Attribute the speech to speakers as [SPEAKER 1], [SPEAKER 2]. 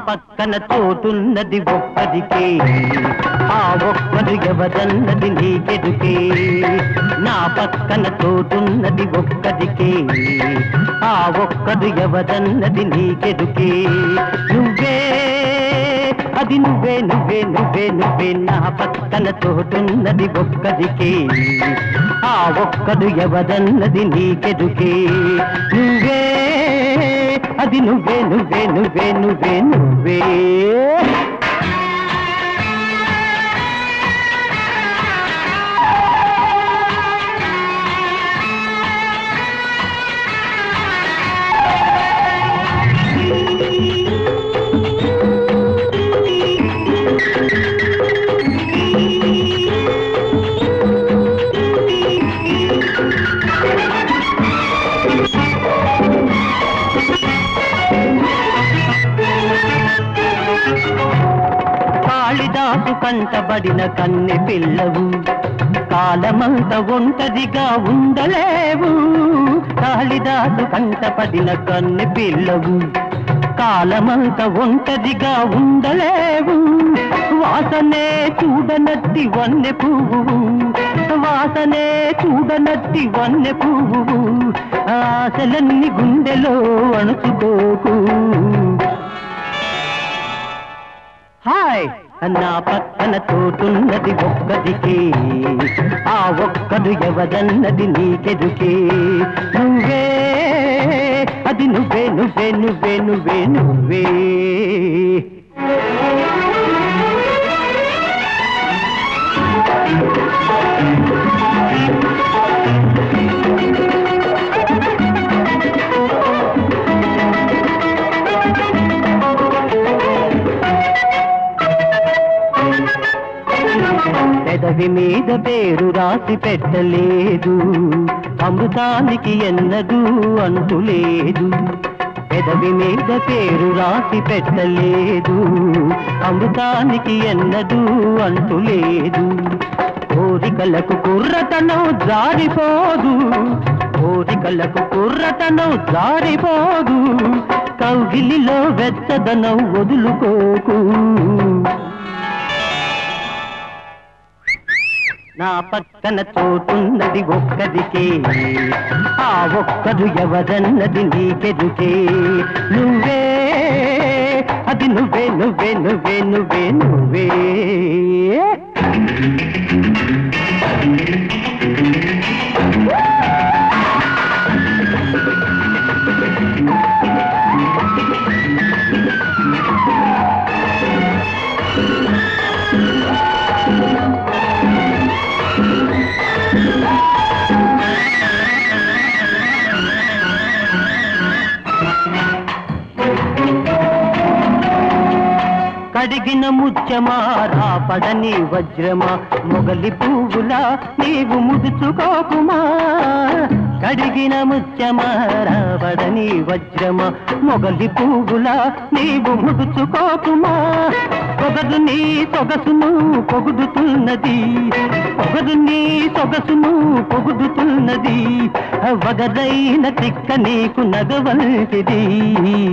[SPEAKER 1] పక్కన తోటున్నది ఒక్కదికే, ఆ ఒక్కడు ఎవరన్నది నీకెదుకే. నా పక్కన తోటున్నది ఒక్కదికే, ఆ ఒక్కడు ఎవరన్నది నీకెదుకే. నువ్వే అది నువ్వే నువ్వే నువ్వే నువ్వే నా పక్కన తోటున్నది ఒక్కదికే, ఆ ఒక్కడు ఎవరన్నది నీకెదుకే. నువ్వే అది నువ్వే నువ్వే నువ్వే నువ్వే నువ్వే. కాళిదాసు కంటబడిన కన్నె పిల్లవు, కాలమంత ఒంటరిగా ఉండలేవు. కాళిదాసు కంటపడిన కన్నె పిల్లవు, కాలమంత ఒంటరిగా ఉండలేవు. వాసనే చూడనట్టి వన్నె పువ్వు, వాసనే చూడనట్టి వన్నె పువ్వు. ఆశలన్నీ గుండెలో అణుచుకోకు. హాయ్ నా పక్కన తోటున్నది ఒక్కదికే, ఆ ఒక్కడు ఎవరన్నది నీకెదుకే. నువ్వే అది నువ్వే నువ్వే నువ్వే నువ్వే నువ్వే. పెదవి మీద పేరు రాసి పెట్టలేదు, అమృతానికి ఎన్నదూ అంటులేదు. పెదవి మీద పేరు రాసి పెట్టలేదు, అమృతానికి ఎన్నదూ అంటులేదు. కోరికలకు కుర్రతనం జారిపోదు, కోరికలకు కుర్రతనం జారిపోదు. కౌగిలిలో వెచ్చదనం వదులుకోకు. నా పక్కన తోటున్నది ఒక్కదికే, ఆ ఒక్కడు ఎవరన్నది నీకెదుకే. నువ్వే అది నువ్వే నువ్వే నువ్వే నువ్వే నువ్వే. కడిగిన ముత్యమా రాపడని వజ్రమా, మొగలి పువ్వులా నీవు ముదుచుకోకుమా. కడిగిన ముత్యమా రాపడని వజ్రమా, మొగలి పువ్వులా నీవు ముదుచుకోకుమా. పొగదు నీ సొగసును పొగుడుతున్నది, పొగదు నీ సొగసును పొగుడుతున్నది. వగదైన తిక్క నీకు నగవంటిది.